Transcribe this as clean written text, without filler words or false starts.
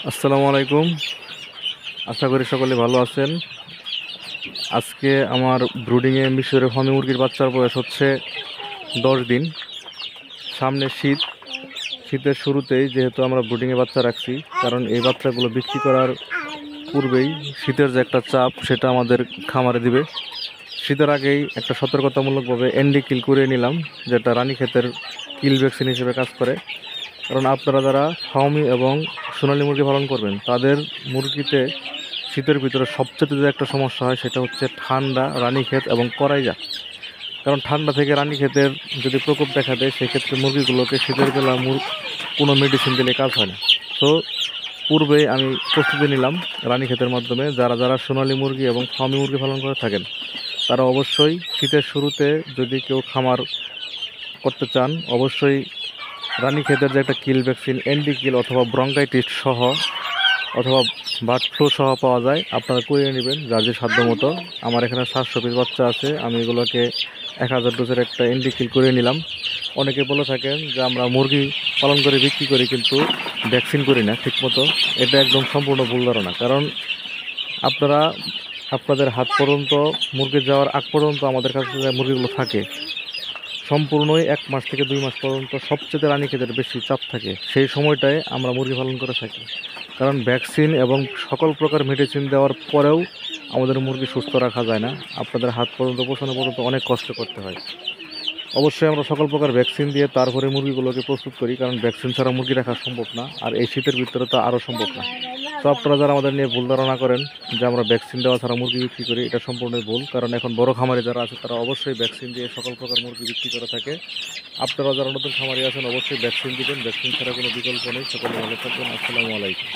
আসসালামু আলাইকুম। আশা করি সকলে ভালো আছেন। আজকে আমার ব্রুডিংয়ে মিশরের ফার্মি মুরগির বাচ্চার বয়স হচ্ছে 10 দিন। সামনে শীত, শীতের শুরুতেই যেহেতু আমরা ব্রুডিংয়ে বাচ্চা রাখছি, কারণ এই বাচ্চাগুলো বিক্রি করার পূর্বেই শীতের যে একটা চাপ সেটা আমাদের খামারে দিবে। শীতের আগেই একটা সতর্কতামূলকভাবে এনডি কিল করে নিলাম, যেটা রানীক্ষেতের কিল ভ্যাকসিন হিসেবে কাজ করে। কারণ আপনারা যারা ফার্মি এবং সোনালী মুরগি পালন করবেন, তাদের মুরগিতে শীতের ভিতরে সবচেয়ে যে একটা সমস্যা হয় সেটা হচ্ছে ঠান্ডা, রানীক্ষেত এবং করাইজা। কারণ ঠান্ডা থেকে রানীক্ষেতের যদি প্রকোপ দেখা দেয়, সেক্ষেত্রে মুরগিগুলোকে শীতের বেলা কোনো মেডিসিন দিলে কাজ হয় না। তো পূর্বেই আমি প্রস্তুতি নিলাম রানীক্ষেতের মাধ্যমে। যারা যারা সোনালী মুরগি এবং ফার্মি মুরগি পালন করে থাকেন, তারা অবশ্যই শীতের শুরুতে যদি কেউ খামার করতে চান, অবশ্যই রানীক্ষেতের যে একটা কিল ভ্যাকসিন এনডি কিল অথবা ব্রঙ্কাইটিস সহ অথবা বার্ড ফ্লু সহ পাওয়া যায়, আপনারা করিয়ে নেবেন যার যে সাধ্য মতো। আমার এখানে 700 পিস বাচ্চা আছে, আমি এগুলোকে 1000 ডোজের একটা এনডি কিল করে নিলাম। অনেকে বলে থাকেন যে আমরা মুরগি পালন করে বিক্রি করি কিন্তু ভ্যাকসিন করি না ঠিকমতো। এটা একদম সম্পূর্ণ ভুল ধারণা। কারণ আপনারা আপনাদের হাত পর্যন্ত মুরগি যাওয়ার আগ পর্যন্ত আমাদের কাছে যে মুরগিগুলো থাকে, সম্পূর্ণই 1 মাস থেকে 2 মাস পর্যন্ত সবচেয়ে রানীক্ষেতের বেশি চাপ থাকে। সেই সময়টায় আমরা মুরগি পালন করে থাকি। কারণ ভ্যাকসিন এবং সকল প্রকার মেডিসিন দেওয়ার পরেও আমাদের মুরগি সুস্থ রাখা যায় না। আপনাদের হাত পর্যন্ত পৌঁছানো পর্যন্ত অনেক কষ্ট করতে হয়। অবশ্যই আমরা সকল প্রকার ভ্যাকসিন দিয়ে তারপরে মুরগিগুলোকে প্রস্তুত করি, কারণ ভ্যাকসিন ছাড়া মুরগি রাখা সম্ভব না, আর এই শীতের ভিতরে তো আরও সম্ভব না। তো আপনারা যারা আমাদের নিয়ে ভুল ধারণা করেন যে আমরা ভ্যাকসিন দেওয়া ছাড়া মুরগি বিক্রি করি, এটা সম্পূর্ণই ভুল। কারণ এখন বড় খামারি যারা আছে তারা অবশ্যই ভ্যাকসিন দিয়ে সকল প্রকার মুরগি বিক্রি করে থাকে। আপনারা যারা নতুন খামারি আছেন অবশ্যই ভ্যাকসিন দিবেন, ভ্যাকসিন ছাড়া কোনো বিকল্প নেই। সকলে ভালো থাকবেন। আসসালামু আলাইকুম।